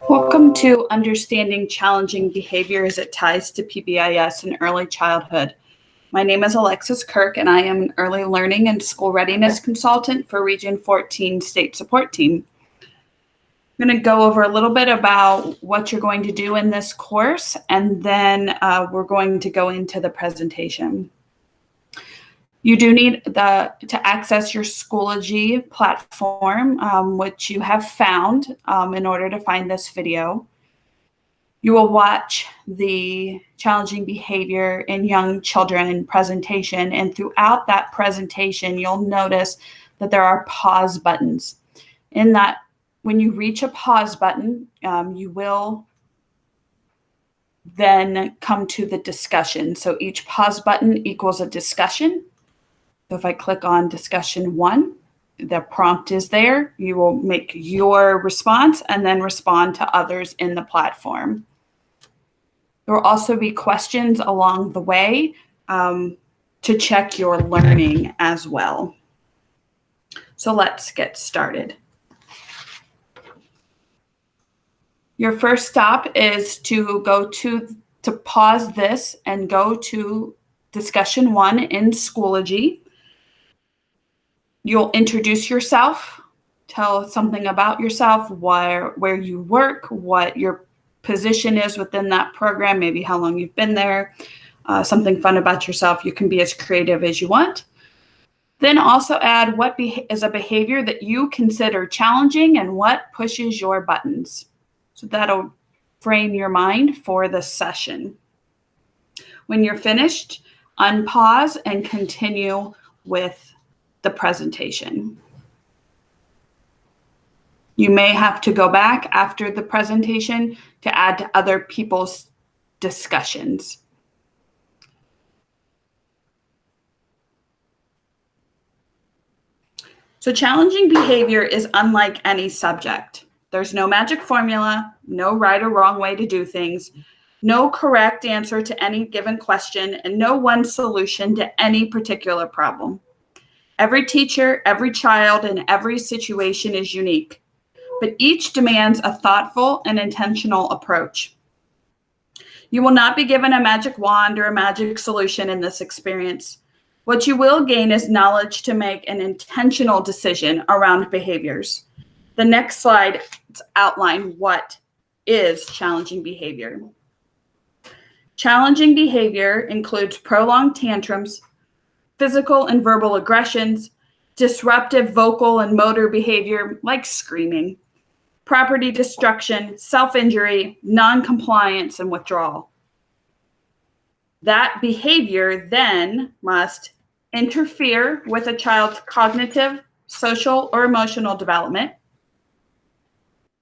Welcome to Understanding Challenging Behavior as it Ties to PBIS in Early Childhood. My name is Alexis Kirk, and I am an Early Learning and School Readiness Consultant for Region 14 State Support Team. I'm going to go over a little bit about what you're going to do in this course, and then we're going to go into the presentation. You do need to access your Schoology platform, which you have found in order to find this video. You will watch the challenging behavior in young children presentation, and throughout that presentation, you'll notice that there are pause buttons. In that, when you reach a pause button, you will then come to the discussion. So each pause button equals a discussion. So if I click on discussion 1, the prompt is there. You will make your response and then respond to others in the platform. There will also be questions along the way to check your learning as well. So let's get started. Your first stop is to go to pause this and go to discussion 1 in Schoology. You'll introduce yourself, tell something about yourself, where you work, what your position is within that program, maybe how long you've been there, something fun about yourself. You can be as creative as you want. Then also add what is a behavior that you consider challenging and what pushes your buttons. So that'll frame your mind for the session. When you're finished, unpause and continue with the presentation. You may have to go back after the presentation to add to other people's discussions. So challenging behavior is unlike any subject. There's no magic formula, no right or wrong way to do things, no correct answer to any given question, and no one solution to any particular problem. Every teacher, every child, and every situation is unique, but each demands a thoughtful and intentional approach. You will not be given a magic wand or a magic solution in this experience. What you will gain is knowledge to make an intentional decision around behaviors. The next slide outlines what is challenging behavior. Challenging behavior includes prolonged tantrums, physical and verbal aggressions, disruptive vocal and motor behavior like screaming, property destruction, self-injury, non-compliance, and withdrawal. That behavior then must interfere with a child's cognitive, social, or emotional development,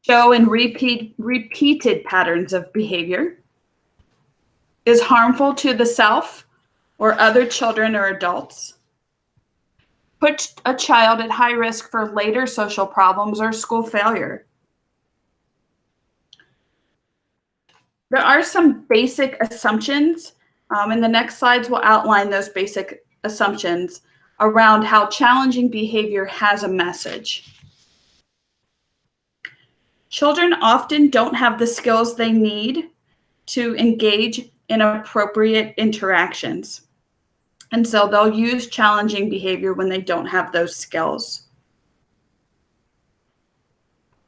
show in repeated patterns of behavior, is harmful to the self or other children or adults, put a child at high risk for later social problems or school failure. There are some basic assumptions, and the next slides will outline those basic assumptions around how challenging behavior has a message. Children often don't have the skills they need to engage in appropriate interactions. And so they'll use challenging behavior when they don't have those skills.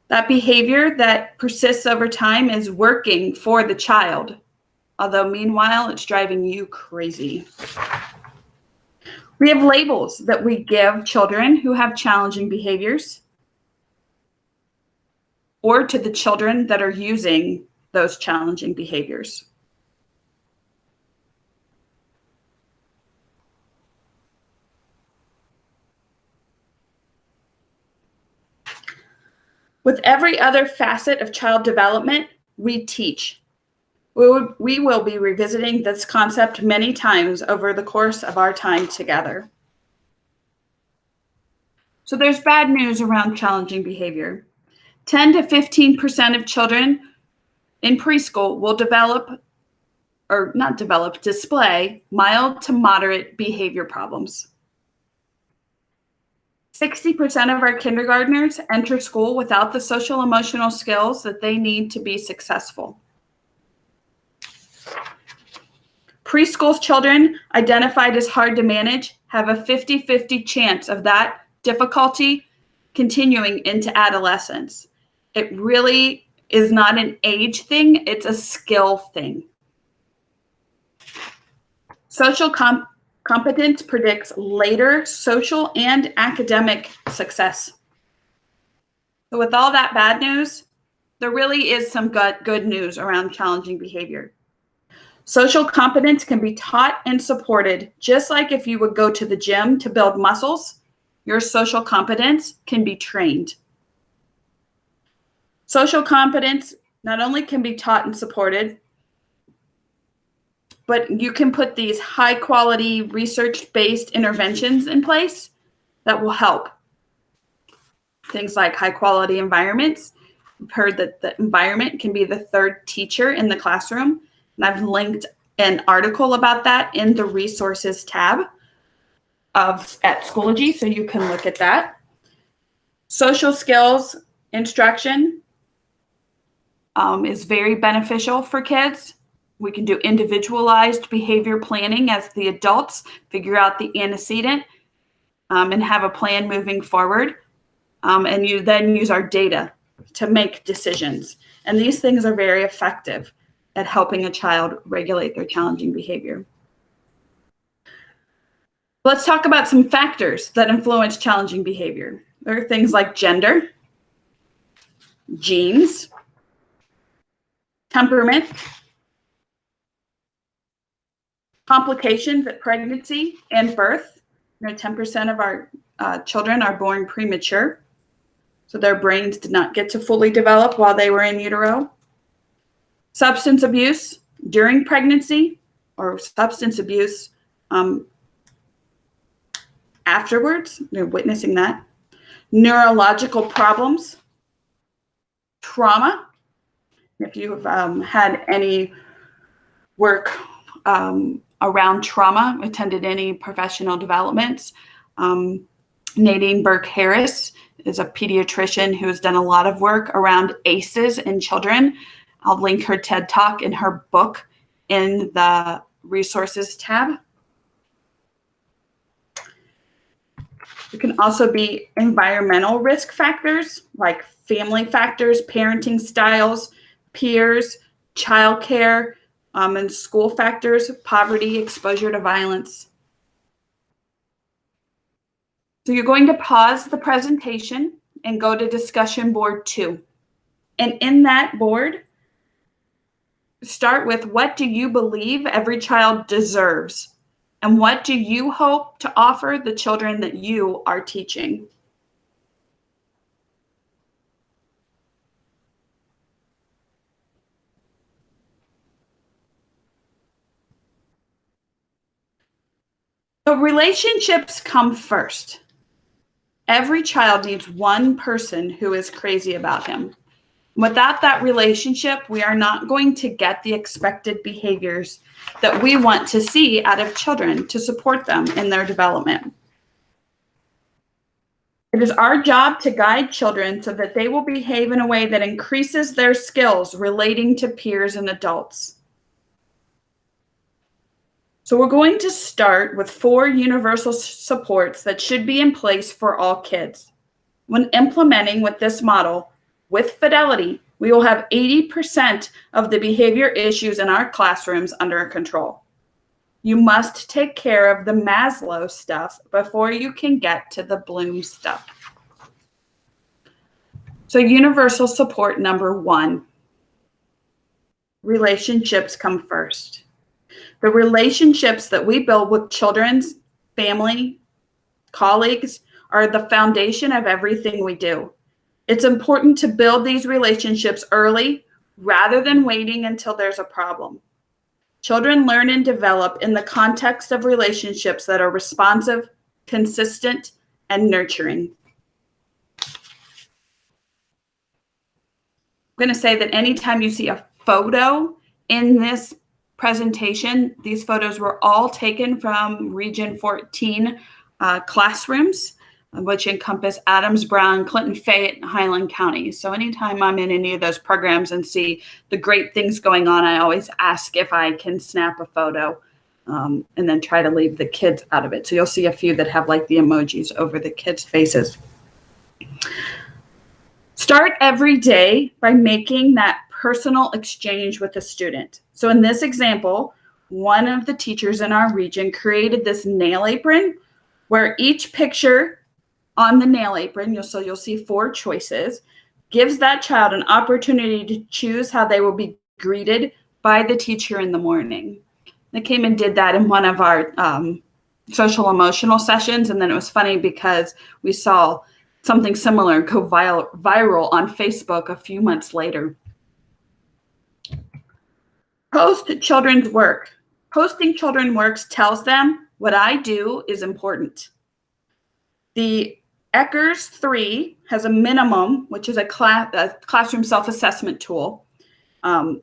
That behavior that persists over time is working for the child, although meanwhile it's driving you crazy. We have labels that we give children who have challenging behaviors or to the children that are using those challenging behaviors. With every other facet of child development, we teach. We will be revisiting this concept many times over the course of our time together. So there's bad news around challenging behavior. 10 to 15% of children in preschool will display mild to moderate behavior problems. 60% of our kindergartners enter school without the social emotional skills that they need to be successful. Preschool children identified as hard to manage have a 50-50 chance of that difficulty continuing into adolescence. It really is not an age thing, it's a skill thing. Social competence predicts later social and academic success. So with all that bad news, there really is some good news around challenging behavior. Social competence can be taught and supported, just like if you would go to the gym to build muscles, your social competence can be trained. Social competence not only can be taught and supported, but you can put these high quality research-based interventions in place that will help. Things like high quality environments. I've heard that the environment can be the third teacher in the classroom. And I've linked an article about that in the resources tab at Schoology, so you can look at that. Social skills instruction is very beneficial for kids. We can do individualized behavior planning as the adults figure out the antecedent and have a plan moving forward. And you then use our data to make decisions. And these things are very effective at helping a child regulate their challenging behavior. Let's talk about some factors that influence challenging behavior. There are things like gender, genes, temperament, complications at pregnancy and birth. 10% of our children are born premature, so their brains did not get to fully develop while they were in utero. Substance abuse during pregnancy or substance abuse afterwards, they're witnessing that. Neurological problems, trauma. If you've had any work around trauma, attended any professional developments, Nadine Burke-Harris is a pediatrician who has done a lot of work around ACEs in children. I'll link her TED Talk and her book in the resources tab. It can also be environmental risk factors like family factors, parenting styles, peers, childcare, and school factors, poverty, exposure to violence. So you're going to pause the presentation and go to discussion board 2. And in that board, start with what do you believe every child deserves? And what do you hope to offer the children that you are teaching? So relationships come first. Every child needs one person who is crazy about him. Without that relationship, we are not going to get the expected behaviors that we want to see out of children to support them in their development. It is our job to guide children so that they will behave in a way that increases their skills relating to peers and adults. So we're going to start with 4 universal supports that should be in place for all kids. When implementing with this model, with fidelity, we will have 80% of the behavior issues in our classrooms under control. You must take care of the Maslow stuff before you can get to the Bloom stuff. So universal support number 1, relationships come first. The relationships that we build with children's family, colleagues, are the foundation of everything we do. It's important to build these relationships early rather than waiting until there's a problem. Children learn and develop in the context of relationships that are responsive, consistent, and nurturing. I'm going to say that anytime you see a photo in this presentation, these photos were all taken from Region 14 classrooms. which encompass Adams, Brown, Clinton, Fayette, and Highland counties. So anytime I'm in any of those programs and see the great things going on, I always ask if I can snap a photo, and then try to leave the kids out of it. So you'll see a few that have like the emojis over the kids' faces. Start every day by making that personal exchange with a student. So in this example, one of the teachers in our region created this nail apron where each picture on the nail apron, you'll see 4 choices, gives that child an opportunity to choose how they will be greeted by the teacher in the morning. They came and did that in one of our social emotional sessions, and then it was funny because we saw something similar go viral on Facebook a few months later. Post children's work. Posting children's works tells them what I do is important. The Eckers 3 has a minimum, which is a classroom self-assessment tool.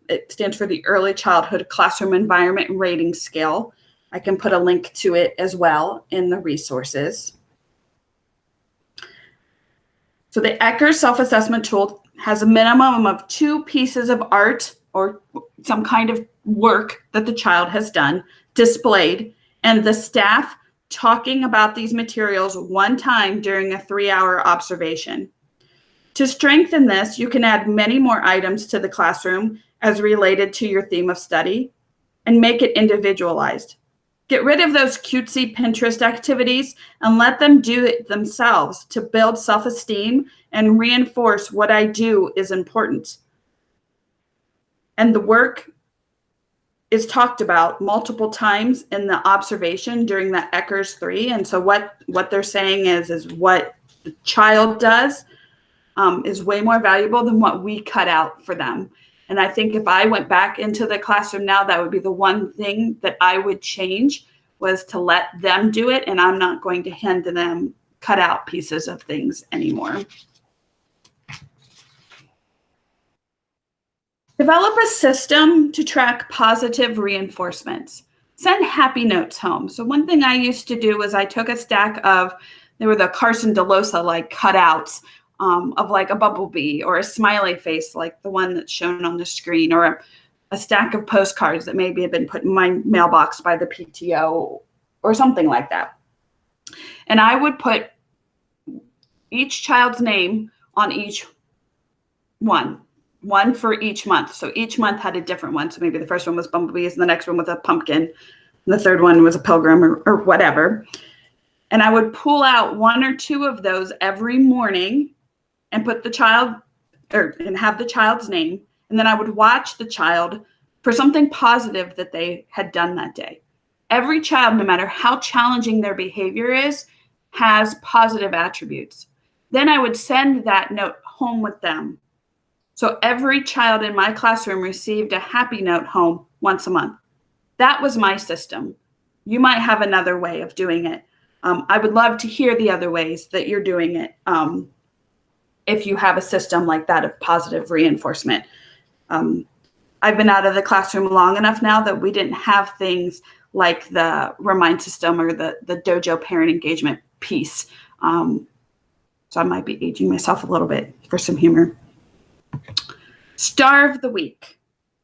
It stands for the Early Childhood Classroom Environment Rating Scale. I can put a link to it as well in the resources. So the Eckers self-assessment tool has a minimum of 2 pieces of art or some kind of work that the child has done displayed, and the staff talking about these materials one time during a 3-hour observation. To strengthen this, you can add many more items to the classroom as related to your theme of study and make it individualized. Get rid of those cutesy Pinterest activities and let them do it themselves to build self-esteem and reinforce what I do is important. And the work is talked about multiple times in the observation during the Eckers 3. And so what they're saying is what the child does is way more valuable than what we cut out for them. And I think if I went back into the classroom now, that would be the one thing that I would change, was to let them do it. And I'm not going to hand to them cut out pieces of things anymore. Develop a system to track positive reinforcements. Send happy notes home. So one thing I used to do was I took a stack of, they were the Carson DeLosa like cutouts of like a bumblebee or a smiley face like the one that's shown on the screen, or a stack of postcards that maybe had been put in my mailbox by the PTO or something like that. And I would put each child's name on each one for each month. So each month had a different one. So maybe the first one was bumblebees, and the next one was a pumpkin, and the third one was a pilgrim or whatever. And I would pull out 1 or 2 of those every morning and put the child and have the child's name. And then I would watch the child for something positive that they had done that day. Every child, no matter how challenging their behavior is, has positive attributes. Then I would send that note home with them. So every child in my classroom received a happy note home once a month. That was my system. You might have another way of doing it. I would love to hear the other ways that you're doing it, if you have a system like that of positive reinforcement. I've been out of the classroom long enough now that we didn't have things like the Remind system or the Dojo parent engagement piece. So I might be aging myself a little bit for some humor. Star of the week.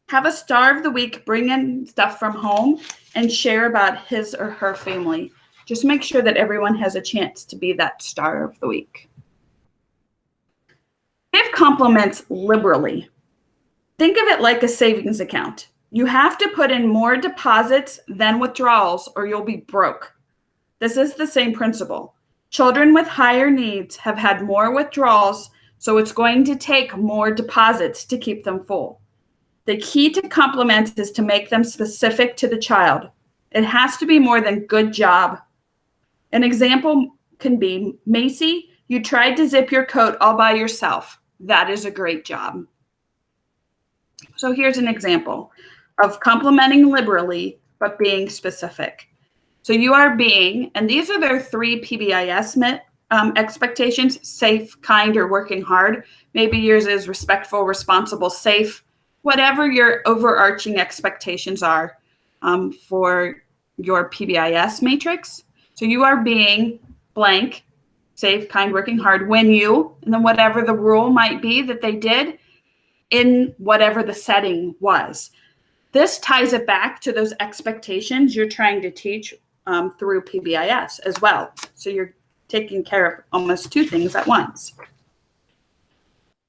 Have a star of the week, bring in stuff from home and share about his or her family. Just make sure that everyone has a chance to be that star of the week. Give compliments liberally. Think of it like a savings account. You have to put in more deposits than withdrawals or you'll be broke. This is the same principle. Children with higher needs have had more withdrawals, so it's going to take more deposits to keep them full. The key to compliments is to make them specific to the child. It has to be more than good job. An example can be, Macy, you tried to zip your coat all by yourself. That is a great job. So here's an example of complimenting liberally, but being specific. So you are being, and these are their 3 PBIS expectations: safe, kind, or working hard. Maybe yours is respectful, responsible, safe, whatever your overarching expectations are for your PBIS matrix. So you are being blank, safe, kind, working hard when you, and then whatever the rule might be that they did in whatever the setting was. This ties it back to those expectations you're trying to teach through PBIS as well. So you're taking care of almost two things at once.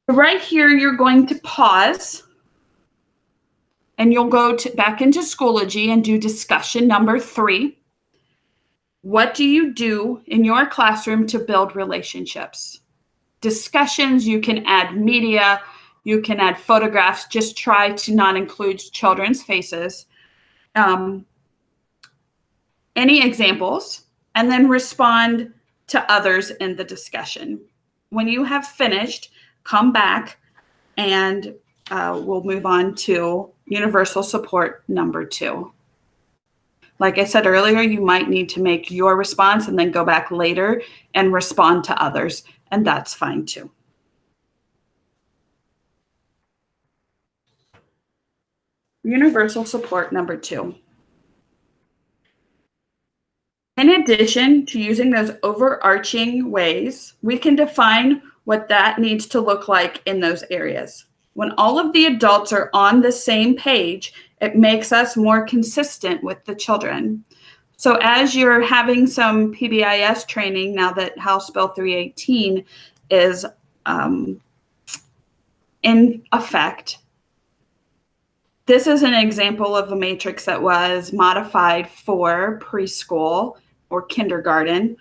Right here, you're going to pause and you'll go back into Schoology and do discussion number 3. What do you do in your classroom to build relationships? Discussions, you can add media, you can add photographs, just try to not include children's faces. Any examples, and then respond to others in the discussion. When you have finished, come back and we'll move on to universal support number 2. Like I said earlier, you might need to make your response and then go back later and respond to others, and that's fine too. Universal support number 2. In addition to using those overarching ways, we can define what that needs to look like in those areas. When all of the adults are on the same page, it makes us more consistent with the children. So as you're having some PBIS training, now that House Bill 318 is in effect, this is an example of a matrix that was modified for preschool or kindergarten.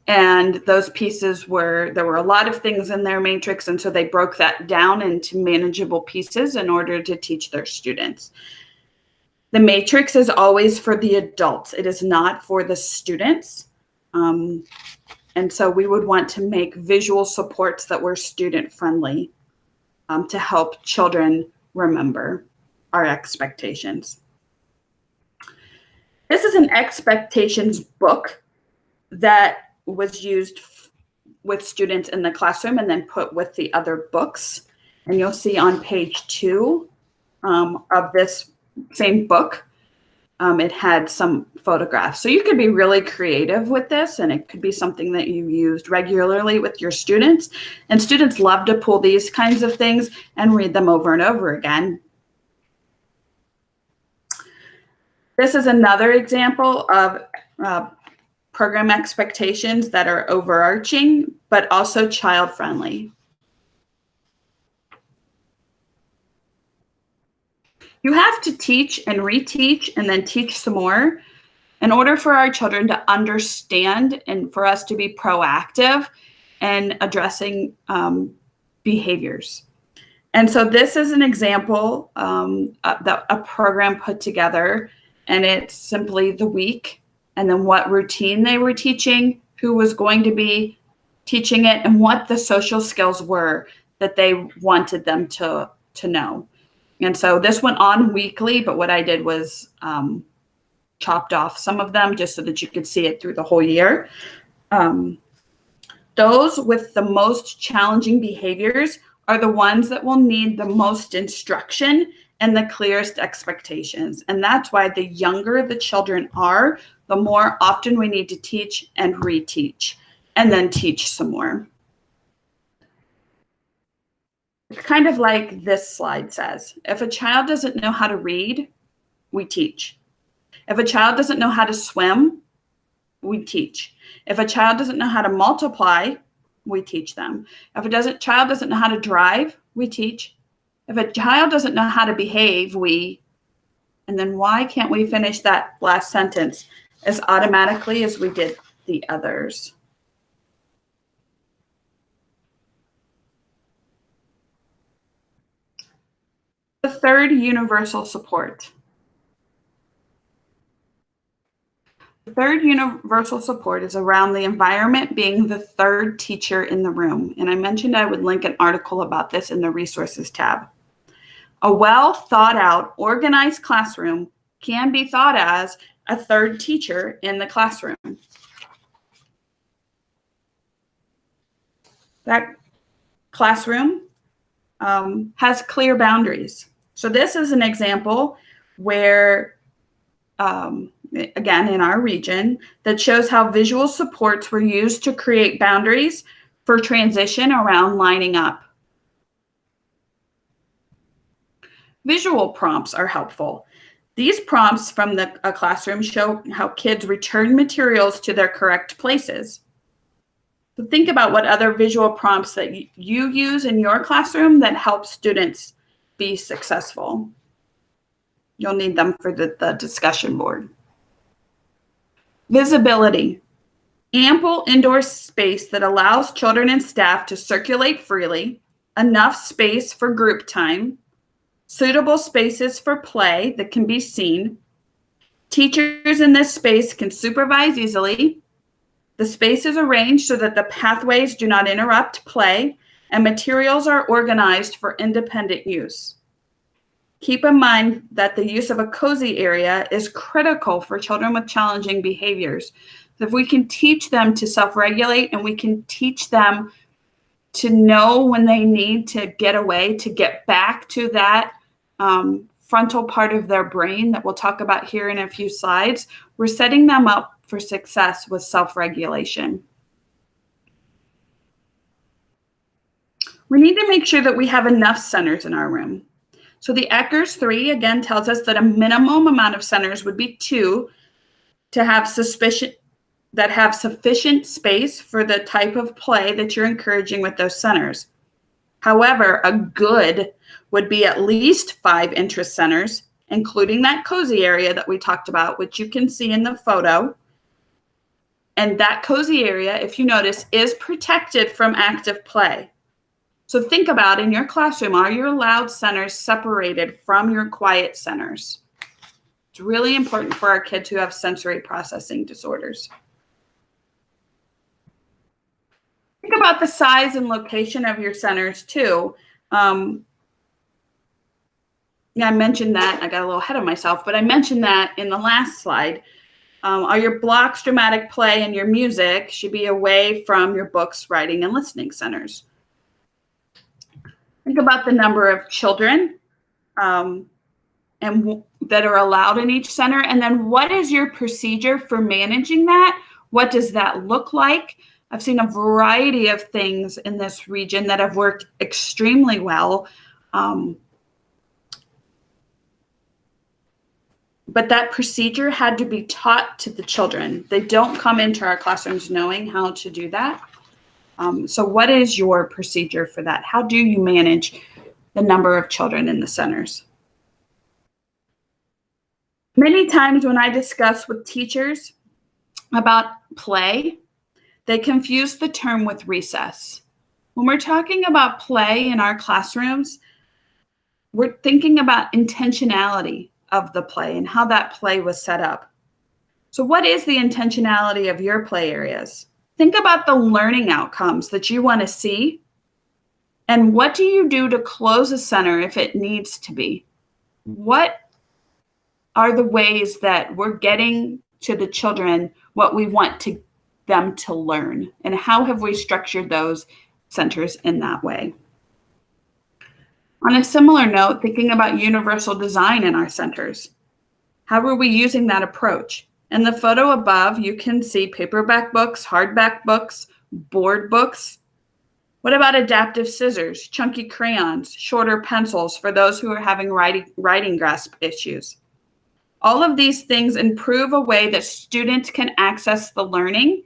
And those pieces there were a lot of things in their matrix, and so they broke that down into manageable pieces in order to teach their students. The matrix is always for the adults. It is not for the students. And so we would want to make visual supports that were student-friendly to help children remember our expectations. This is an expectations book that was used with students in the classroom and then put with the other books. And you'll see on page 2 of this same book, it had some photographs. So you could be really creative with this, and it could be something that you used regularly with your students. And students love to pull these kinds of things and read them over and over again. This is another example of program expectations that are overarching, but also child-friendly. You have to teach and reteach and then teach some more in order for our children to understand and for us to be proactive in addressing behaviors. And so this is an example that a program put together, and it's simply the week and then what routine they were teaching, who was going to be teaching it, and what the social skills were that they wanted them to know. And so this went on weekly, but what I did was chopped off some of them just so that you could see it through the whole year. Those with the most challenging behaviors are the ones that will need the most instruction and the clearest expectations. And that's why the younger the children are, the more often we need to teach and reteach, and then teach some more. It's kind of like this slide says. If a child doesn't know how to read, we teach. If a child doesn't know how to swim, we teach. If a child doesn't know how to multiply, we teach them. If a child doesn't know how to drive, we teach. If a child doesn't know how to behave, and then why can't we finish that last sentence as automatically as we did the others? The third, universal support. The third universal support is around the environment being the third teacher in the room. And I mentioned I would link an article about this in the resources tab. A well thought out, organized classroom can be thought as a third teacher in the classroom. That classroom has clear boundaries. So this is an example where again in our region, that shows how visual supports were used to create boundaries for transition around lining up. Visual prompts are helpful. These prompts from a classroom show how kids return materials to their correct places. So think about what other visual prompts that you use in your classroom that help students be successful. You'll need them for the discussion board. Visibility. Ample indoor space that allows children and staff to circulate freely, enough space for group time, suitable spaces for play that can be seen. Teachers in this space can supervise easily. The space is arranged so that the pathways do not interrupt play, and materials are organized for independent use. Keep in mind that the use of a cozy area is critical for children with challenging behaviors. So if we can teach them to self-regulate and we can teach them to know when they need to get away, to get back to that frontal part of their brain that we'll talk about here in a few slides, we're setting them up for success with self-regulation. We need to make sure that we have enough centers in our room. So the Eckers 3 again tells us that a minimum amount of centers would be 2 to have sufficient space for the type of play that you're encouraging with those centers. However, a good would be at least 5 interest centers, including that cozy area that we talked about, which you can see in the photo. And that cozy area, if you notice, is protected from active play. So think about in your classroom, are your loud centers separated from your quiet centers? It's really important for our kids who have sensory processing disorders. Think about the size and location of your centers too. Yeah, I mentioned that. I got a little ahead of myself, but I mentioned that in the last slide. Are your blocks, dramatic play, and your music should be away from your books, writing, and listening centers. Think about the number of children and that are allowed in each center, and then what is your procedure for managing that? What does that look like? I've seen a variety of things in this region that have worked extremely well. But that procedure had to be taught to the children. They don't come into our classrooms knowing how to do that. So what is your procedure for that? How do you manage the number of children in the centers? Many times when I discuss with teachers about play, they confuse the term with recess. When we're talking about play in our classrooms, we're thinking about intentionality of the play and how that play was set up. So what is the intentionality of your play areas? Think about the learning outcomes that you want to see, and what do you do to close a center if it needs to be? What are the ways that we're getting to the children what we want them to learn, and how have we structured those centers in that way? On a similar note, thinking about universal design in our centers. How are we using that approach? In the photo above, you can see paperback books, hardback books, board books. What about adaptive scissors, chunky crayons, shorter pencils for those who are having writing grasp issues? All of these things improve a way that students can access the learning,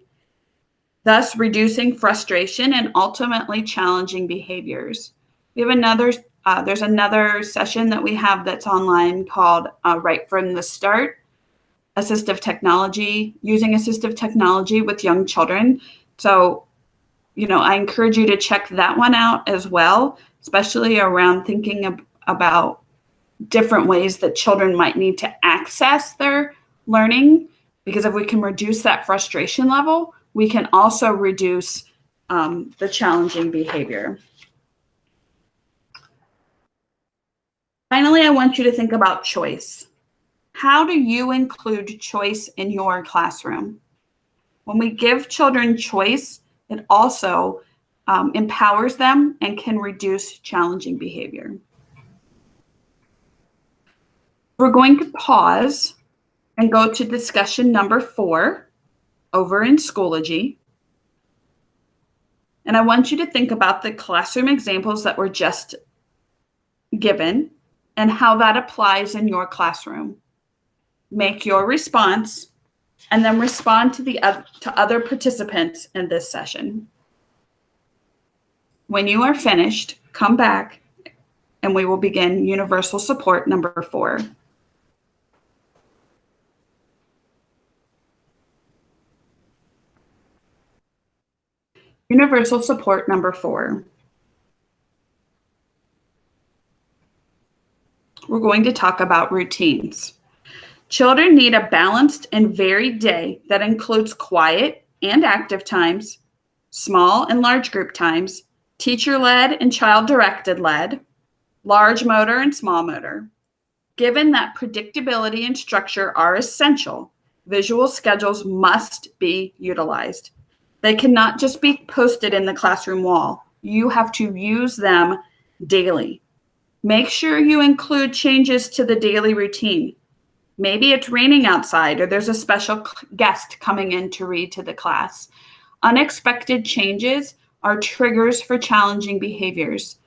thus reducing frustration and ultimately challenging behaviors. We have there's another session that we have that's online called Right from the Start, using assistive technology with young children. So, I encourage you to check that one out as well, especially around thinking about different ways that children might need to access their learning, because if we can reduce that frustration level, we can also reduce the challenging behavior. Finally, I want you to think about choice. How do you include choice in your classroom? When we give children choice, it also empowers them and can reduce challenging behavior. We're going to pause and go to discussion number 4 over in Schoology. And I want you to think about the classroom examples that were just given and how that applies in your classroom. Make your response and then respond to other participants in this session. When you are finished, come back and we will begin universal support number 4. Universal support number 4. We're going to talk about routines. Children need a balanced and varied day that includes quiet and active times, small and large group times, teacher-led and child-directed led, large motor and small motor. Given that predictability and structure are essential, visual schedules must be utilized. They cannot just be posted in the classroom wall. You have to use them daily. Make sure you include changes to the daily routine. Maybe it's raining outside or there's a special guest coming in to read to the class. Unexpected changes are triggers for challenging behaviors.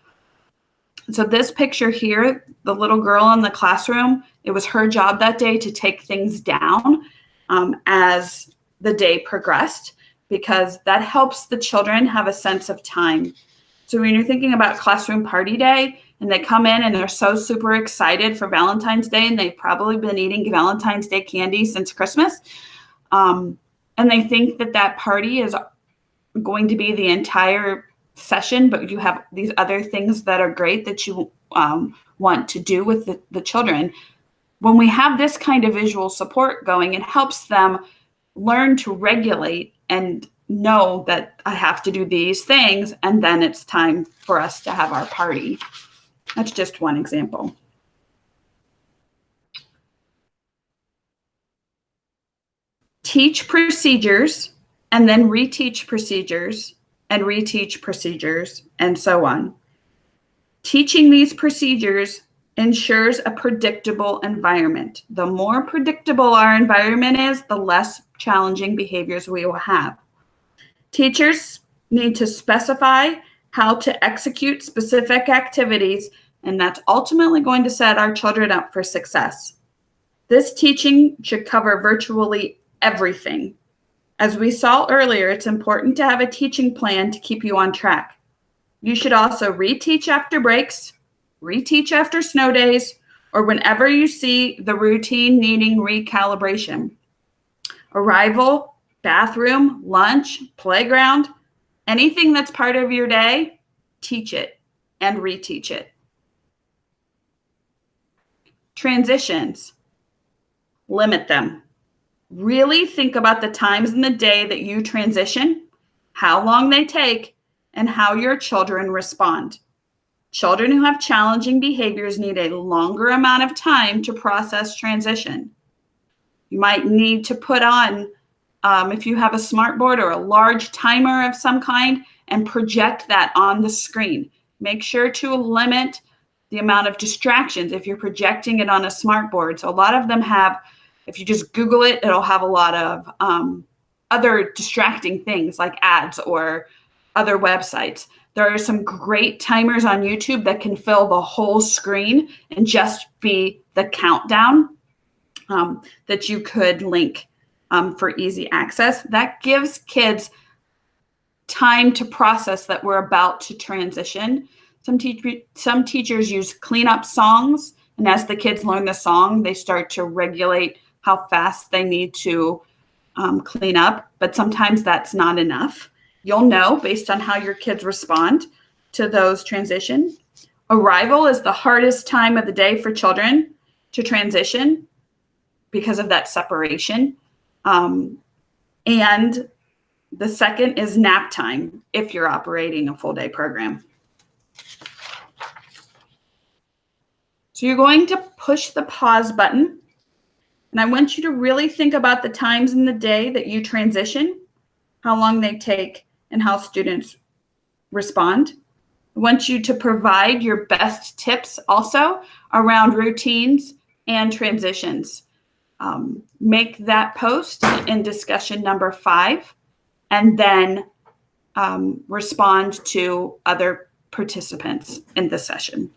So this picture here, the little girl in the classroom, it was her job that day to take things down as the day progressed, because that helps the children have a sense of time. So when you're thinking about classroom party day and they come in and they're so super excited for Valentine's Day and they've probably been eating Valentine's Day candy since Christmas, and they think that that party is going to be the entire session, but you have these other things that are great that you want to do with the children. When we have this kind of visual support going, it helps them learn to regulate and know that I have to do these things, and then it's time for us to have our party. That's just one example. Teach procedures and then reteach procedures and reteach procedures and so on. Teaching these procedures ensures a predictable environment. The more predictable our environment is, the less challenging behaviors we will have. Teachers need to specify how to execute specific activities, and that's ultimately going to set our children up for success. This teaching should cover virtually everything. As we saw earlier, it's important to have a teaching plan to keep you on track. You should also reteach after breaks, reteach after snow days, or whenever you see the routine needing recalibration. Arrival, bathroom, lunch, playground, anything that's part of your day, teach it and reteach it. Transitions, limit them. Really think about the times in the day that you transition, how long they take, and how your children respond. Children who have challenging behaviors need a longer amount of time to process transition. You might need to put on, if you have a smart board or a large timer of some kind, and project that on the screen. Make sure to limit the amount of distractions if you're projecting it on a smart board. So a lot of them have, if you just Google it, it'll have a lot of other distracting things like ads or other websites. There are some great timers on YouTube that can fill the whole screen and just be the countdown that you could link for easy access. That gives kids time to process that we're about to transition. Some teachers use cleanup songs, and as the kids learn the song, they start to regulate how fast they need to clean up, but sometimes that's not enough. You'll know based on how your kids respond to those transitions. Arrival is the hardest time of the day for children to transition because of that separation. And the second is nap time if you're operating a full day program. So you're going to push the pause button. And I want you to really think about the times in the day that you transition, how long they take, and how students respond. I want you to provide your best tips also around routines and transitions. make that post in discussion number 5, and then respond to other participants in the session.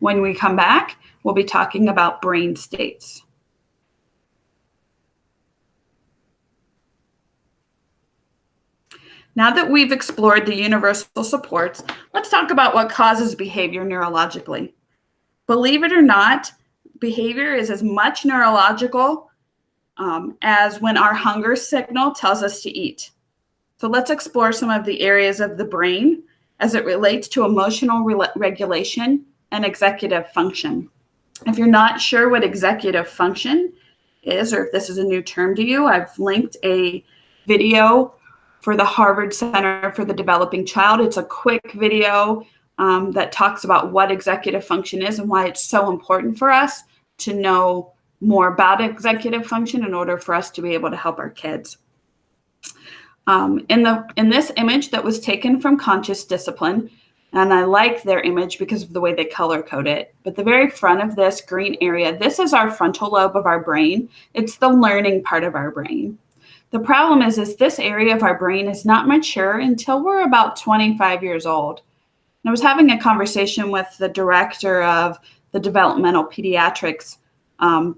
When we come back, we'll be talking about brain states. Now that we've explored the universal supports, let's talk about what causes behavior neurologically. Believe it or not, behavior is as much neurological as when our hunger signal tells us to eat. So let's explore some of the areas of the brain as it relates to emotional regulation and executive function. If you're not sure what executive function is, or if this is a new term to you, I've linked a video for the Harvard Center for the Developing Child. It's a quick video that talks about what executive function is and why it's so important for us to know more about executive function in order for us to be able to help our kids. In this image that was taken from Conscious Discipline, and I like their image because of the way they color code it, but the very front of this green area, this is our frontal lobe of our brain. It's the learning part of our brain. The problem is this area of our brain is not mature until we're about 25 years old. And I was having a conversation with the director of the developmental pediatrics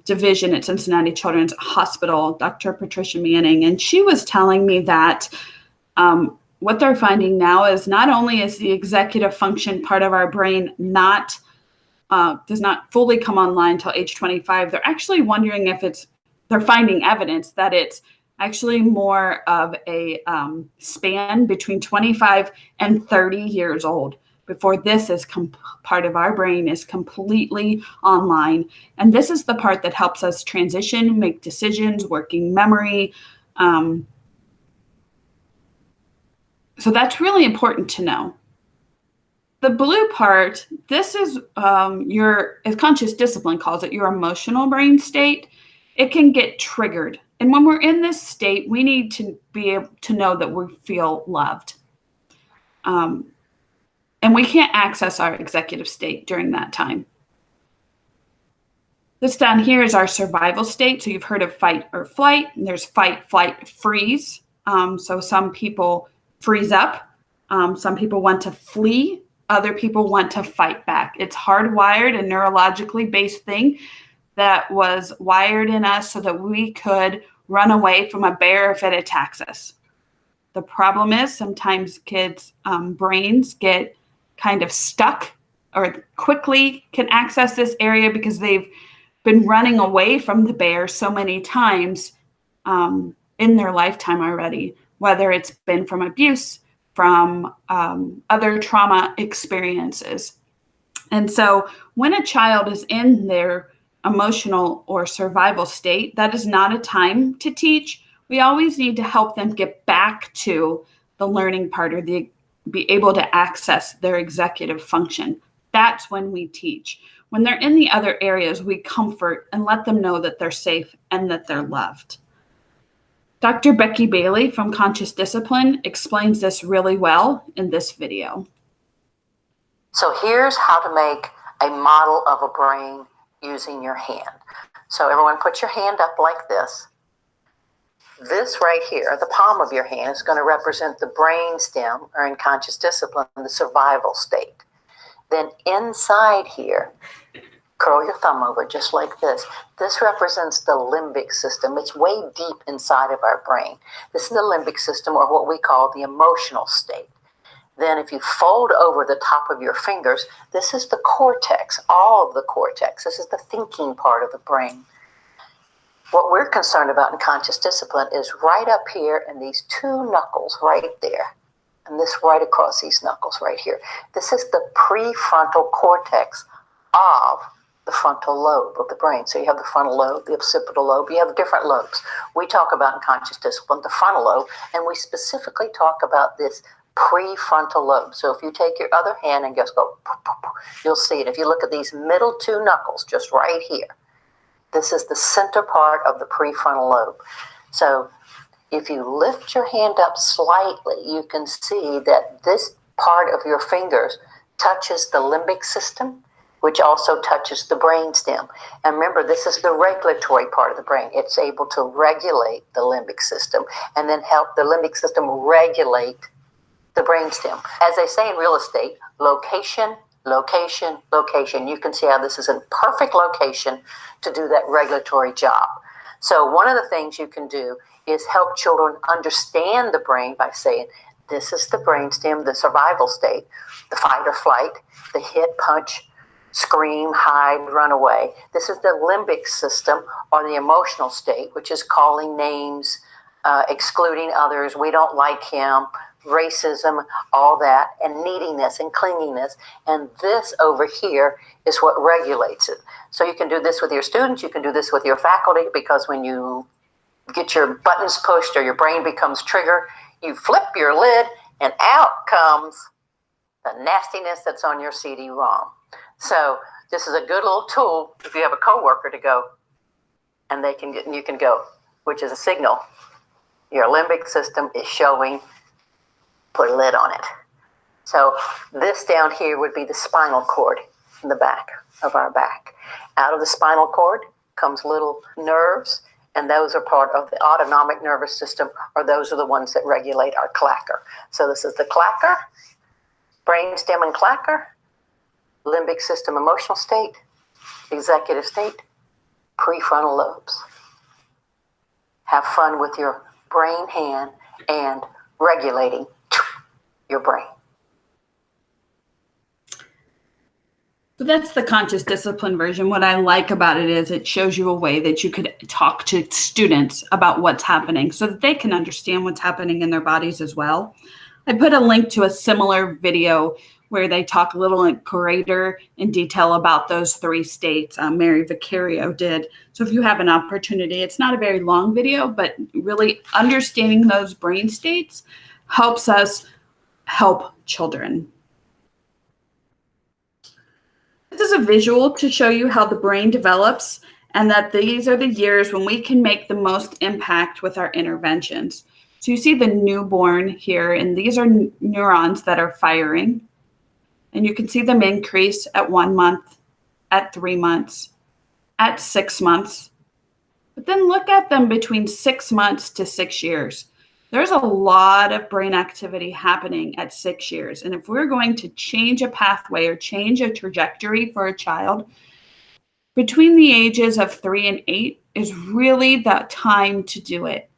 division at Cincinnati Children's Hospital, Dr. Patricia Manning, and she was telling me that what they're finding now is not only is the executive function part of our brain does not fully come online until age 25, they're actually wondering if they're finding evidence that it's actually more of a span between 25 and 30 years old before this is part of our brain is completely online. And this is the part that helps us transition, make decisions, working memory. So that's really important to know. The blue part, this is as Conscious Discipline calls it, your emotional brain state. It can get triggered. And when we're in this state, we need to be able to know that we feel loved. And we can't access our executive state during that time. This down here is our survival state. So you've heard of fight or flight. And there's fight, flight, freeze. So some people freeze up. Some people want to flee. Other people want to fight back. It's hardwired and neurologically based thing that was wired in us so that we could run away from a bear if it attacks us. The problem is sometimes kids' brains get kind of stuck or quickly can access this area because they've been running away from the bear so many times in their lifetime already, whether it's been from abuse, from other trauma experiences. And so when a child is in their emotional or survival state, that is not a time to teach. We always need to help them get back to the learning part or be able to access their executive function. That's when we teach. When they're in the other areas, we comfort and let them know that they're safe and that they're loved. Dr. Becky Bailey from Conscious Discipline explains this really well in this video. So here's how to make a model of a brain using your hand. So everyone put your hand up like this. This right here, the palm of your hand, is going to represent the brain stem, or in Conscious Discipline, the survival state. Then inside here, curl your thumb over just like this. This represents the limbic system. It's way deep inside of our brain. This is the limbic system, or what we call the emotional state. Then if you fold over the top of your fingers, this is the cortex, all of the cortex. This is the thinking part of the brain. What we're concerned about in Conscious Discipline is right up here in these two knuckles right there. And this right across these knuckles right here. This is the prefrontal cortex of the frontal lobe of the brain. So you have the frontal lobe, the occipital lobe, you have different lobes. We talk about in Conscious Discipline the frontal lobe, and we specifically talk about this prefrontal lobe. So if you take your other hand and just go, you'll see it. If you look at these middle two knuckles, just right here, this is the center part of the prefrontal lobe. So if you lift your hand up slightly, you can see that this part of your fingers touches the limbic system, which also touches the brainstem. And remember, this is the regulatory part of the brain. It's able to regulate the limbic system and then help the limbic system regulate the brainstem. As they say in real estate, location, location, location. You can see how this is a perfect location to do that regulatory job. So one of the things you can do is help children understand the brain by saying, this is the brainstem, the survival state, the fight or flight, the hit, punch, scream, hide, run away. This is the limbic system, or the emotional state, which is calling names, excluding others, we don't like him, racism, all that, and neediness and clinginess. And this over here is what regulates it. So you can do this with your students, you can do this with your faculty, because when you get your buttons pushed or your brain becomes trigger, you flip your lid and out comes the nastiness that's on your CD-ROM. So this is a good little tool if you have a coworker to go, and they can get, and you can go, which is a signal. Your limbic system is showing, put a lid on it. So this down here would be the spinal cord in the back of our back. Out of the spinal cord comes little nerves, and those are part of the autonomic nervous system, or those are the ones that regulate our clacker. So this is the clacker, brainstem and clacker, limbic system emotional state, executive state, prefrontal lobes. Have fun with your brain hand and regulating your brain. So that's the conscious discipline version. What I like about it is it shows you a way that you could talk to students about what's happening so that they can understand what's happening in their bodies as well. I put a link to a similar video where they talk a little greater in detail about those three states. Mary Vicario did. So if you have an opportunity, it's not a very long video, but really understanding those brain states helps us help children. This is a visual to show you how the brain develops, and that these are the years when we can make the most impact with our interventions. So you see the newborn here, and these are neurons that are firing. And you can see them increase at 1 month, at 3 months, at 6 months. But then look at them between 6 months to 6 years. There's a lot of brain activity happening at 6 years. And if we're going to change a pathway or change a trajectory for a child, between the ages of 3 and 8 is really the time to do it.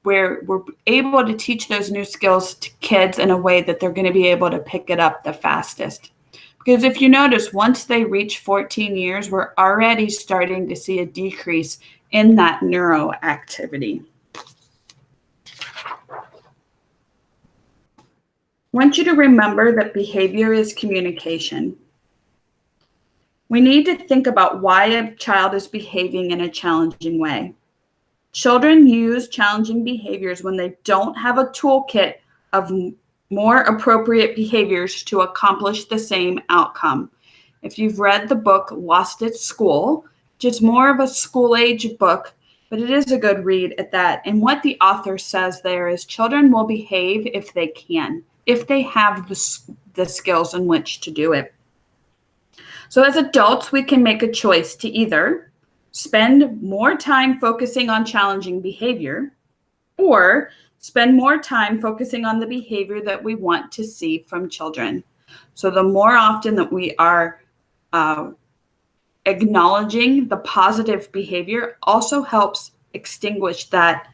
Where we're able to teach those new skills to kids in a way that they're going to be able to pick it up the fastest. Because if you notice, once they reach 14 years, we're already starting to see a decrease in that neuroactivity. I want you to remember that behavior is communication. We need to think about why a child is behaving in a challenging way. Children use challenging behaviors when they don't have a toolkit of more appropriate behaviors to accomplish the same outcome. If you've read the book Lost at School, which is more of a school-age book, but it is a good read at that. And what the author says there is children will behave if they can, if they have the skills in which to do it. So as adults, we can make a choice to either spend more time focusing on challenging behavior, or spend more time focusing on the behavior that we want to see from children. So the more often that we are acknowledging the positive behavior also helps extinguish that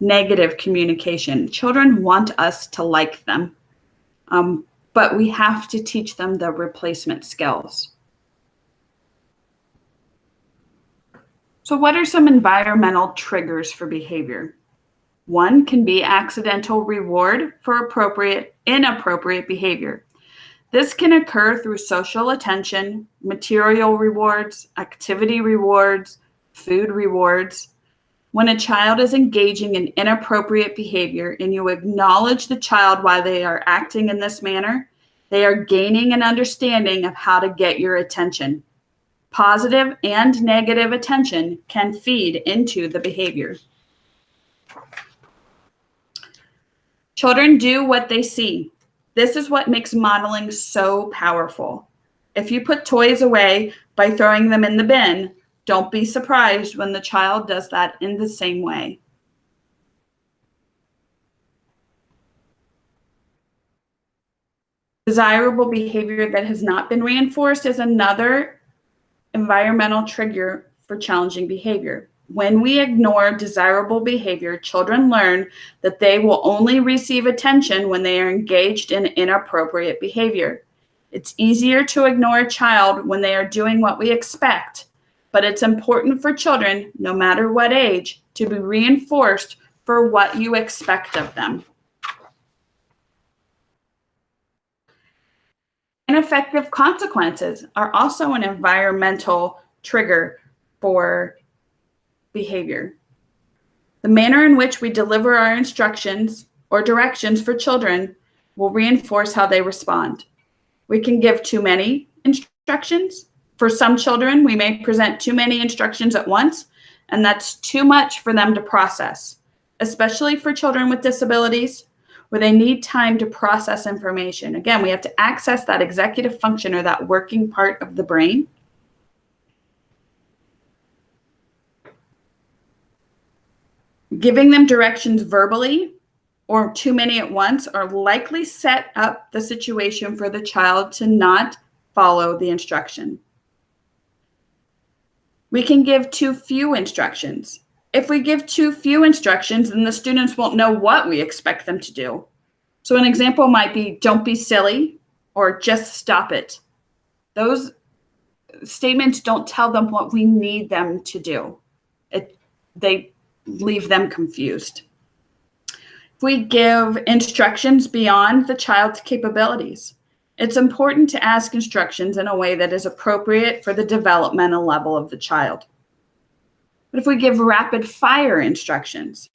negative communication. Children want us to like them, but we have to teach them the replacement skills. So what are some environmental triggers for behavior? One can be accidental reward for inappropriate behavior. This can occur through social attention, material rewards, activity rewards, food rewards. When a child is engaging in inappropriate behavior and you acknowledge the child while they are acting in this manner, they are gaining an understanding of how to get your attention. Positive and negative attention can feed into the behavior. Children do what they see. This is what makes modeling so powerful. If you put toys away by throwing them in the bin, don't be surprised when the child does that in the same way. Desirable behavior that has not been reinforced is another environmental trigger for challenging behavior. When we ignore desirable behavior, children learn that they will only receive attention when they are engaged in inappropriate behavior. It's easier to ignore a child when they are doing what we expect, but it's important for children, no matter what age, to be reinforced for what you expect of them. Ineffective consequences are also an environmental trigger for behavior. The manner in which we deliver our instructions or directions for children will reinforce how they respond. We can give too many instructions. For some children, we may present too many instructions at once, and that's too much for them to process, especially for children with disabilities, where they need time to process information. Again, we have to access that executive function or that working part of the brain. Giving them directions verbally or too many at once are likely set up the situation for the child to not follow the instruction. We can give too few instructions. If we give too few instructions, then the students won't know what we expect them to do. So an example might be, don't be silly, or just stop it. Those statements don't tell them what we need them to do. They leave them confused. If we give instructions beyond the child's capabilities, it's important to ask instructions in a way that is appropriate for the developmental level of the child. But if we give rapid fire instructions,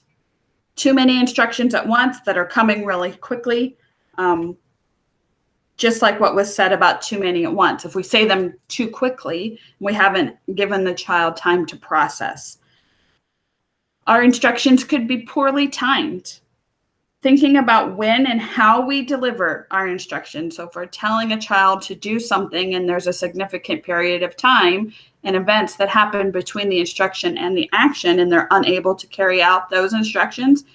too many instructions at once that are coming really quickly, just like what was said about too many at once. If we say them too quickly, we haven't given the child time to process. Our instructions could be poorly timed. Thinking about when and how we deliver our instructions. So if we're telling a child to do something and there's a significant period of time and events that happen between the instruction and the action and they're unable to carry out those instructions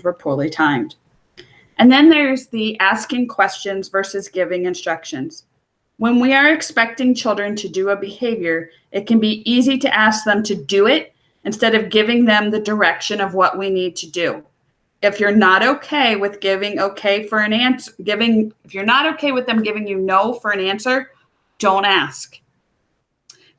were poorly timed. And then there's the asking questions versus giving instructions. When we are expecting children to do a behavior, it can be easy to ask them to do it instead of giving them the direction of what we need to do. If you're not okay with giving okay for an answer, if you're not okay with them giving you no for an answer, don't ask.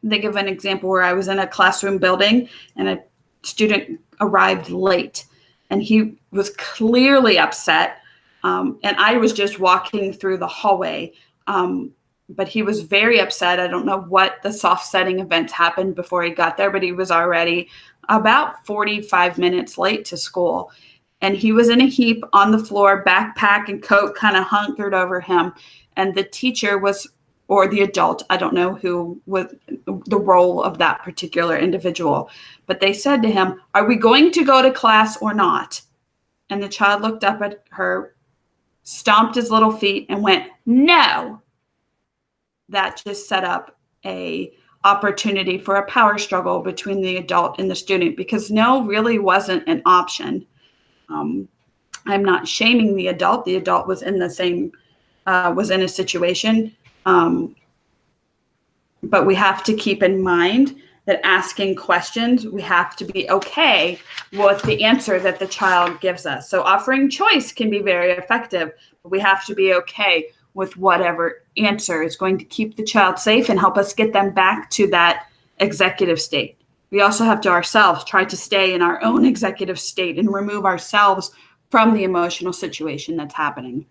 Think of an example where I was in a classroom building and a student arrived late and he was clearly upset. And I was just walking through the hallway, but he was very upset. I don't know what the soft setting events happened before he got there, but he was already about 45 minutes late to school. And he was in a heap on the floor, backpack and coat kind of hunkered over him. And the teacher was, or the adult, I don't know who was the role of that particular individual, but they said to him, "Are we going to go to class or not?" And the child looked up at her, stomped his little feet and went, "No." That just set up a opportunity for a power struggle between the adult and the student because no really wasn't an option. I'm not shaming the adult. The adult was in the same, was in a situation. But we have to keep in mind that asking questions, we have to be okay with the answer that the child gives us. So offering choice can be very effective, but we have to be okay with whatever answer is going to keep the child safe and help us get them back to that executive state. We also have to ourselves try to stay in our own executive state and remove ourselves from the emotional situation that's happening.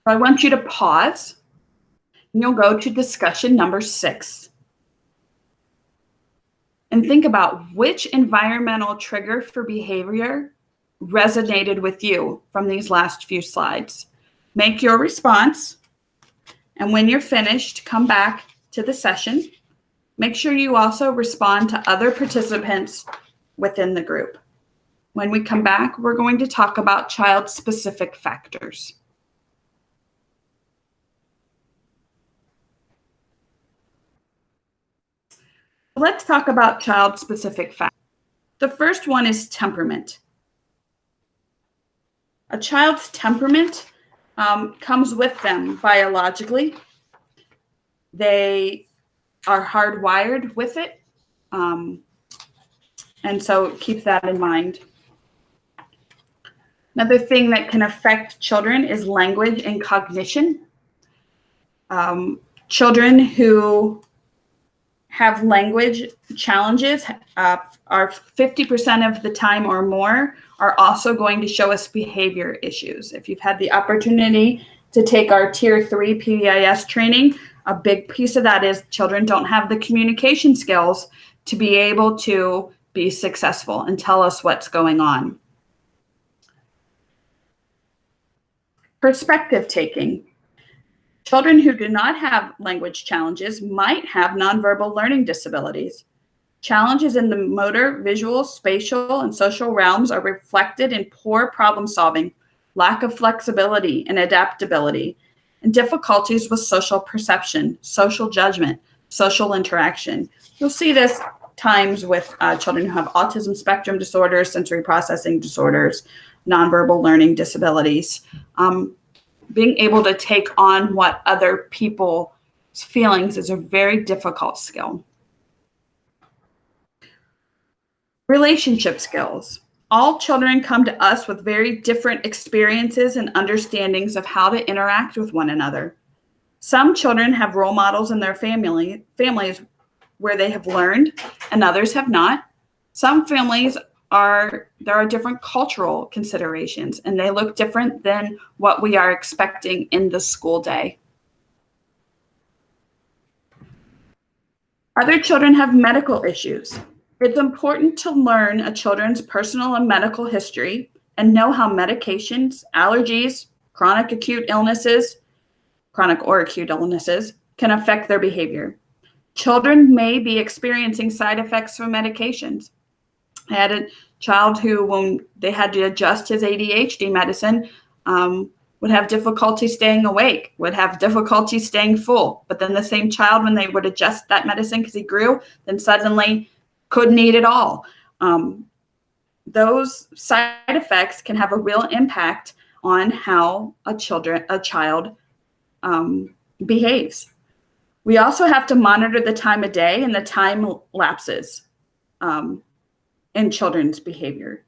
I want you to pause and you'll go to discussion number 6. And think about which environmental trigger for behavior resonated with you from these last few slides. Make your response, and when you're finished, come back to the session. Make sure you also respond to other participants within the group. When we come back, we're going to talk about child-specific factors. Let's talk about child-specific factors. The first one is temperament. A child's temperament comes with them biologically. They are hardwired with it. And so keep that in mind. Another thing that can affect children is language and cognition. Children who have language challenges are 50% of the time or more are also going to show us behavior issues. If you've had the opportunity to take our Tier 3 PBIS training, a big piece of that is children don't have the communication skills to be able to be successful and tell us what's going on. Perspective taking. Children who do not have language challenges might have nonverbal learning disabilities. Challenges in the motor, visual, spatial, and social realms are reflected in poor problem solving, lack of flexibility and adaptability, and difficulties with social perception, social judgment, social interaction. You'll see this times with children who have autism spectrum disorders, sensory processing disorders, nonverbal learning disabilities. Being able to take on what other people's feelings is a very difficult skill. Relationship skills. All children come to us with very different experiences and understandings of how to interact with one another. Some children have role models in their families where they have learned, and others have not. Some families there are different cultural considerations, and they look different than what we are expecting in the school day. Other children have medical issues. It's important to learn a children's personal and medical history and know how medications, allergies, chronic or acute illnesses can affect their behavior. Children may be experiencing side effects from medications. I had a child who, when they had to adjust his ADHD medicine, would have difficulty staying awake, would have difficulty staying full. But then the same child, when they would adjust that medicine because he grew, then suddenly couldn't eat at all. Those side effects can have a real impact on how a child behaves. We also have to monitor the time of day and the time lapses in children's behavior.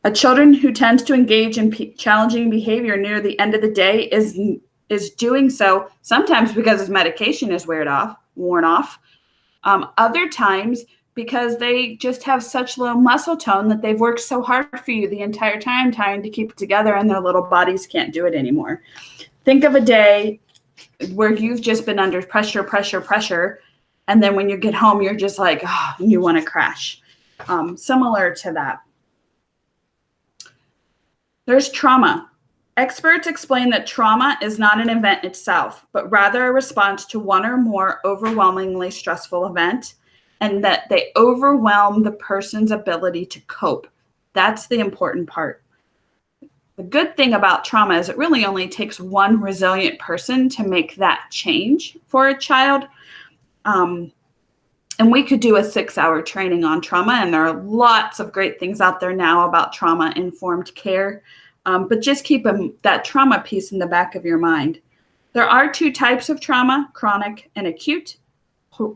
A children who tends to engage in challenging behavior near the end of the day is doing so sometimes because his medication is worn off. Other times because they just have such low muscle tone that they've worked so hard for you the entire time trying to keep it together and their little bodies can't do it anymore. Think of a day where you've just been under pressure, and then when you get home, you're just like, oh, you want to crash. Similar to that. There's trauma. Experts explain that trauma is not an event itself, but rather a response to one or more overwhelmingly stressful event, and that they overwhelm the person's ability to cope. That's the important part. The good thing about trauma is it really only takes one resilient person to make that change for a child. And we could do a 6-hour training on trauma, and there are lots of great things out there now about trauma-informed care. But just keep that trauma piece in the back of your mind. There are 2 types of trauma, chronic and acute.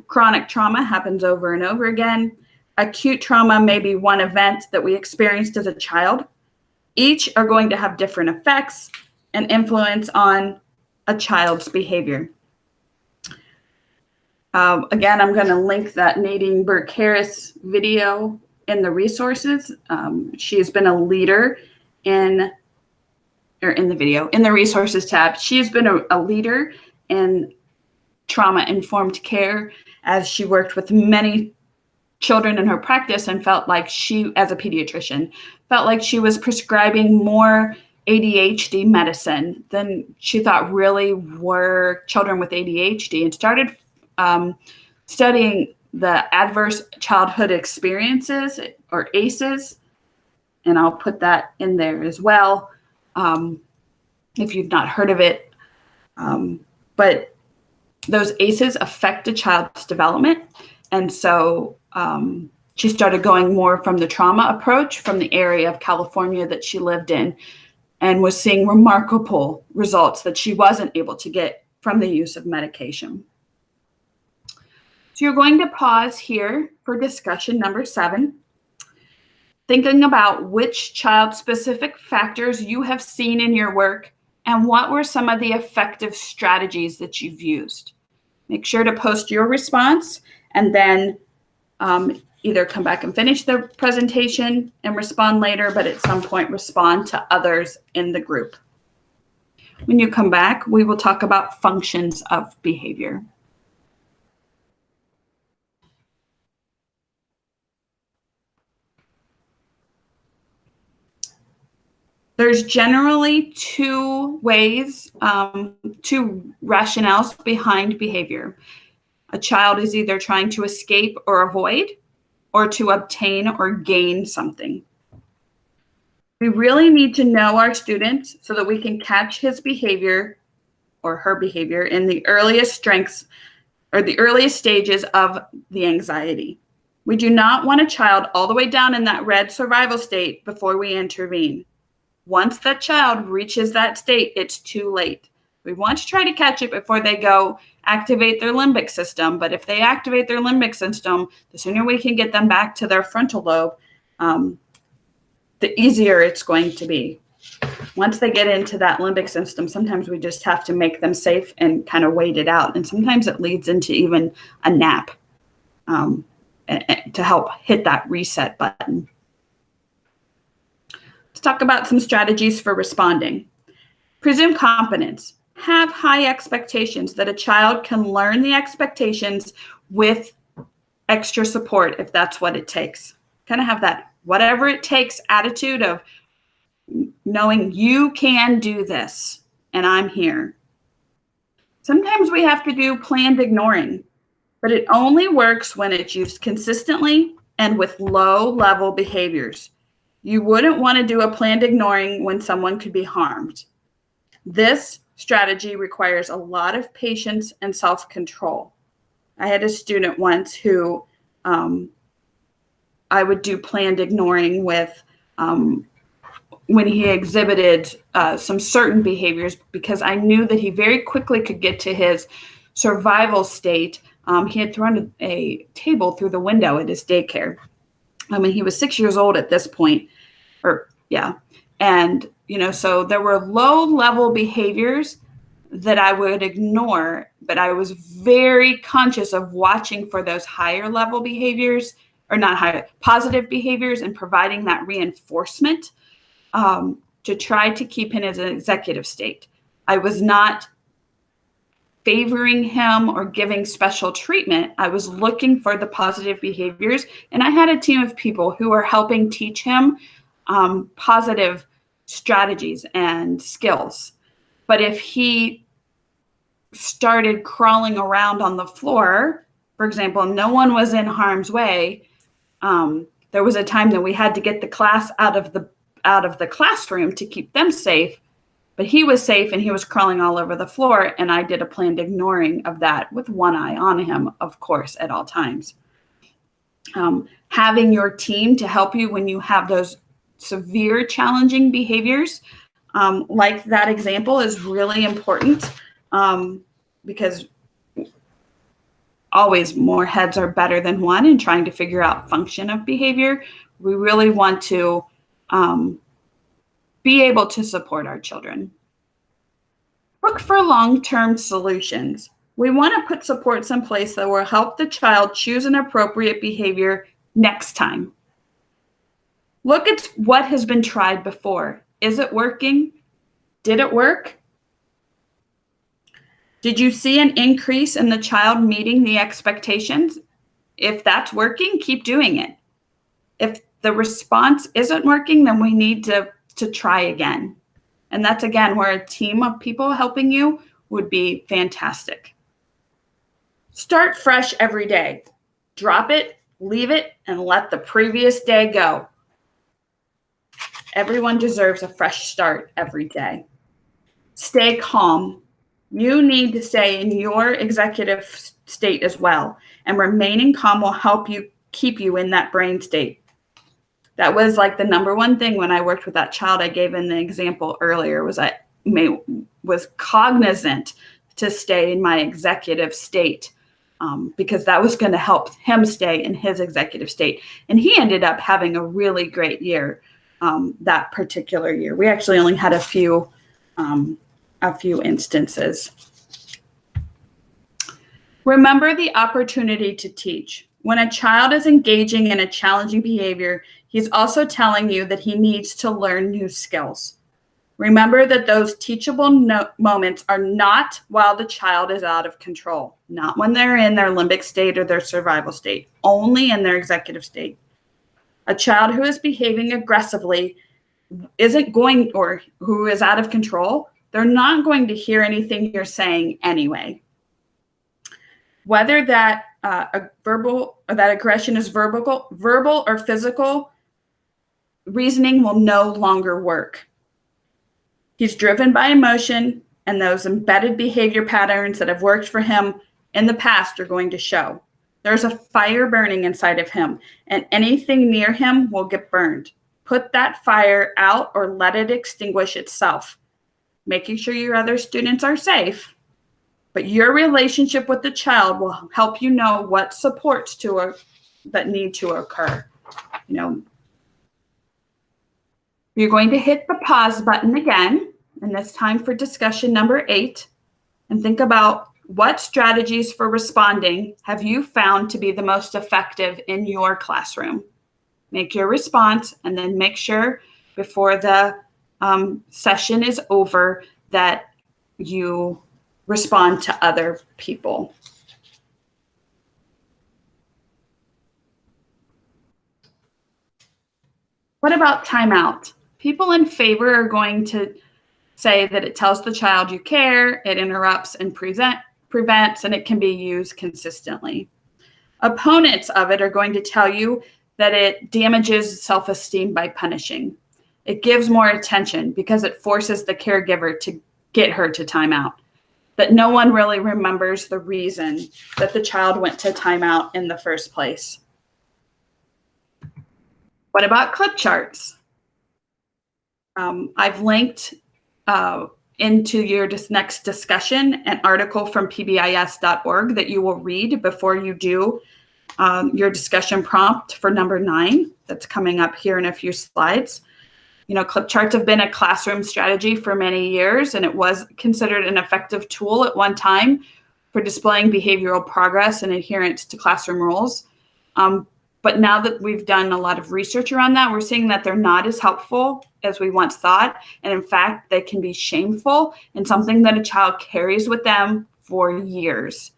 Chronic trauma happens over and over again. Acute trauma may be one event that we experienced as a child. Each are going to have different effects and influence on a child's behavior. Again, I'm going to link that Nadine Burke-Harris video in the resources. She has been a leader in the resources tab. She has been a leader in trauma-informed care as she worked with many children in her practice and felt like she, as a pediatrician, felt like she was prescribing more ADHD medicine than she thought really were children with ADHD, and started studying the adverse childhood experiences, or ACEs, and I'll put that in there as well if you've not heard of it. But those ACEs affect a child's development. And so she started going more from the trauma approach from the area of California that she lived in, and was seeing remarkable results that she wasn't able to get from the use of medication. So you're going to pause here for discussion number 7, thinking about which child-specific factors you have seen in your work and what were some of the effective strategies that you've used. Make sure to post your response, and then either come back and finish the presentation and respond later, but at some point respond to others in the group. When you come back, we will talk about functions of behavior. There's generally 2 ways, 2 rationales behind behavior. A child is either trying to escape or avoid, or to obtain or gain something. We really need to know our students so that we can catch his behavior or her behavior in the earliest strengths or the earliest stages of the anxiety. We do not want a child all the way down in that red survival state before we intervene. Once that child reaches that state, it's too late. We want to try to catch it before they go activate their limbic system. But if they activate their limbic system, the sooner we can get them back to their frontal lobe, the easier it's going to be. Once they get into that limbic system, sometimes we just have to make them safe and kind of wait it out. And sometimes it leads into even a nap to help hit that reset button. Let's talk about some strategies for responding. Presume competence. Have high expectations that a child can learn the expectations with extra support if that's what it takes. Kind of have that whatever it takes attitude of knowing you can do this and I'm here. Sometimes we have to do planned ignoring, but it only works when it's used consistently and with low-level behaviors. You wouldn't want to do a planned ignoring when someone could be harmed. This strategy requires a lot of patience and self-control. I had a student once who I would do planned ignoring with when he exhibited some certain behaviors, because I knew that he very quickly could get to his survival state. He had thrown a table through the window at his daycare. I mean, he was 6 years old at this point, and so there were low-level behaviors that I would ignore, but I was very conscious of watching for those higher-level behaviors, or not higher, positive behaviors, and providing that reinforcement to try to keep him in an executive state. I was not favoring him or giving special treatment. I was looking for the positive behaviors, and I had a team of people who were helping teach him positive strategies and skills. But if he started crawling around on the floor, for example, no one was in harm's way, there was a time that we had to get the class out of the classroom to keep them safe, but he was safe and he was crawling all over the floor, and I did a planned ignoring of that with one eye on him, of course, at all times. Having your team to help you when you have those severe challenging behaviors, like that example, is really important, because always more heads are better than one in trying to figure out function of behavior. We really want to be able to support our children. Look for long-term solutions. We want to put supports in place that will help the child choose an appropriate behavior next time. Look at what has been tried before. Is it working? Did it work? Did you see an increase in the child meeting the expectations? If that's working, keep doing it. If the response isn't working, then we need to try again. And that's, again, where a team of people helping you would be fantastic. Start fresh every day. Drop it, leave it, and let the previous day go. Everyone deserves a fresh start every day. Stay calm. You need to stay in your executive state as well, and remaining calm will help you keep you in that brain state. That was like the number one thing when I worked with that child I gave in the example earlier, was I was cognizant to stay in my executive state, because that was going to help him stay in his executive state. And he ended up having a really great year that particular year. We actually only had a few instances. Remember the opportunity to teach. When a child is engaging in a challenging behavior, he's also telling you that he needs to learn new skills. Remember that those teachable moments are not while the child is out of control, not when they're in their limbic state or their survival state, only in their executive state. A child who is behaving aggressively or who is out of control, they're not going to hear anything you're saying anyway. Whether that aggression is verbal or physical, reasoning will no longer work. He's driven by emotion, and those embedded behavior patterns that have worked for him in the past are going to show. There's a fire burning inside of him, and anything near him will get burned. Put that fire out or let it extinguish itself, making sure your other students are safe. But your relationship with the child will help you know what supports that need to occur. You're going to hit the pause button again, and it's time for discussion number 8, and think about what strategies for responding have you found to be the most effective in your classroom. Make your response, and then make sure before the session is over that you respond to other people. What about timeout? People in favor are going to say that it tells the child you care, it interrupts and prevents, and it can be used consistently. Opponents of it are going to tell you that it damages self-esteem by punishing. It gives more attention because it forces the caregiver to get her to timeout. But no one really remembers the reason that the child went to timeout in the first place. What about clip charts? I've linked into your next discussion an article from pbis.org that you will read before you do your discussion prompt for number 9 that's coming up here in a few slides. Clip charts have been a classroom strategy for many years, and it was considered an effective tool at one time for displaying behavioral progress and adherence to classroom rules. But now that we've done a lot of research around that, we're seeing that they're not as helpful as we once thought. And in fact, they can be shameful and something that a child carries with them for years.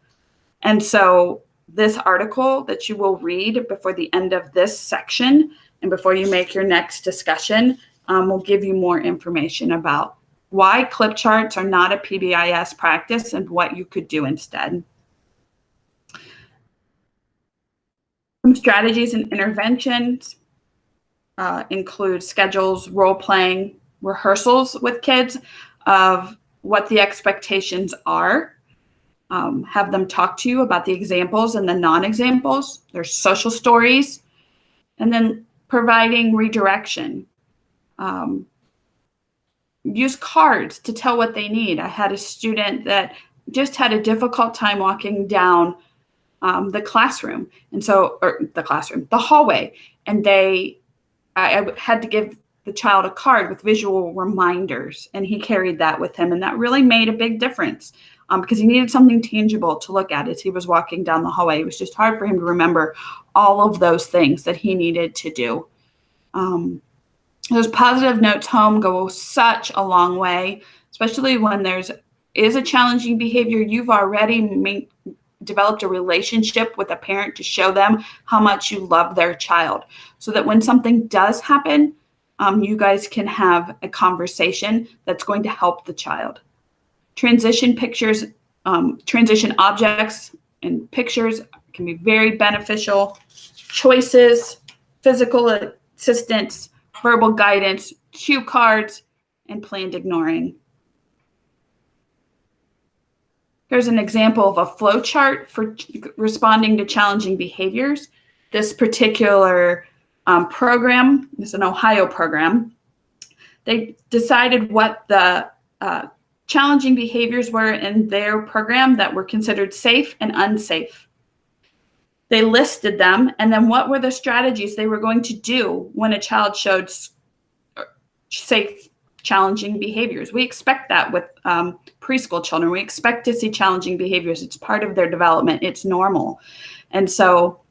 And so this article that you will read before the end of this section and before you make your next discussion will give you more information about why clip charts are not a PBIS practice and what you could do instead. Some strategies and interventions include schedules, role-playing, rehearsals with kids of what the expectations are. Have them talk to you about the examples and the non-examples. There's social stories. And then providing redirection. Use cards to tell what they need. I had a student that just had a difficult time walking down the classroom, the hallway, and I had to give the child a card with visual reminders, and he carried that with him, and that really made a big difference because he needed something tangible to look at as he was walking down the hallway. It was just hard for him to remember all of those things that he needed to do. Those positive notes home go such a long way, especially when is a challenging behavior. You've already developed a relationship with a parent to show them how much you love their child, so that when something does happen, you guys can have a conversation that's going to help the child. Transition pictures, transition objects and pictures can be very beneficial. Choices, physical assistance, verbal guidance, cue cards, and planned ignoring. Here's an example of a flow chart for responding to challenging behaviors. This particular program is an Ohio program. They decided what the challenging behaviors were in their program that were considered safe and unsafe. They listed them, and then what were the strategies they were going to do when a child showed safe, challenging behaviors. We expect that with preschool children. We expect to see challenging behaviors. It's part of their development. It's normal. And so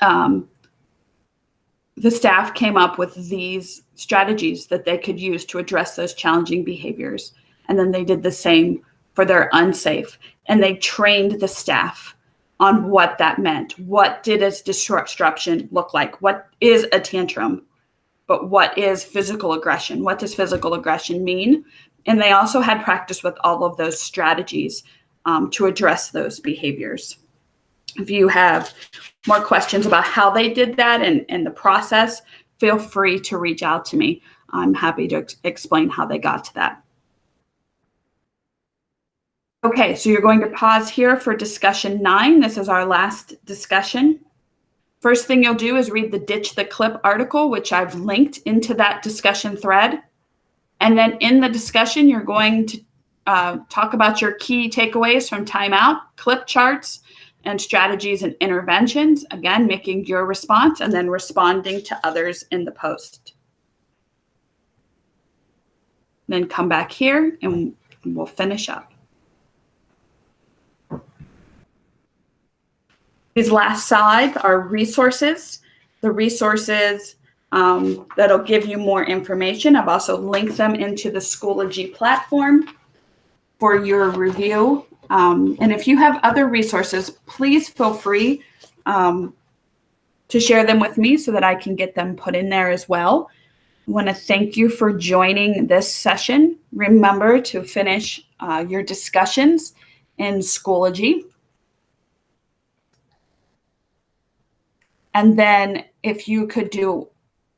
the staff came up with these strategies that they could use to address those challenging behaviors. And then they did the same for their unsafe. And they trained the staff on what that meant. What did a disruption look like? What is a tantrum? But what is physical aggression? What does physical aggression mean? And they also had practice with all of those strategies to address those behaviors. If you have more questions about how they did that and the process, feel free to reach out to me. I'm happy to explain how they got to that. Okay, so you're going to pause here for discussion 9. This is our last discussion. First thing you'll do is read the Ditch the Clip article, which I've linked into that discussion thread. And then in the discussion, you're going to talk about your key takeaways from timeout, clip charts, and strategies and interventions. Again, making your response and then responding to others in the post. Then come back here and we'll finish up. These last slides are resources. The resources that'll give you more information. I've also linked them into the Schoology platform for your review. And if you have other resources, please feel free to share them with me so that I can get them put in there as well. I want to thank you for joining this session. Remember to finish your discussions in Schoology. And then if you could do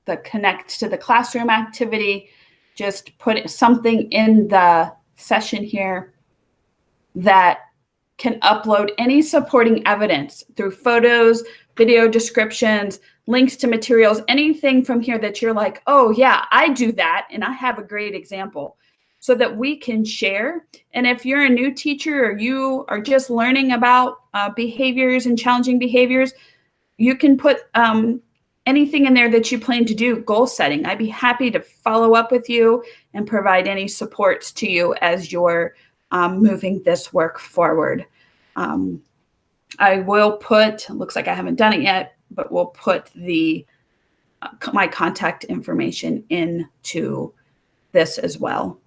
the connect to the classroom activity, just put something in the session here that can upload any supporting evidence through photos, video descriptions, links to materials, anything from here that you're like, oh yeah, I do that and I have a great example, so that we can share. And if you're a new teacher or you are just learning about behaviors and challenging behaviors, you can put anything in there that you plan to do, goal setting. I'd be happy to follow up with you and provide any supports to you as you're moving this work forward. I will put, looks like I haven't done it yet, but we'll put the my contact information into this as well.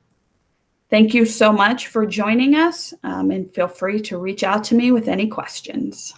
Thank you so much for joining us, and feel free to reach out to me with any questions.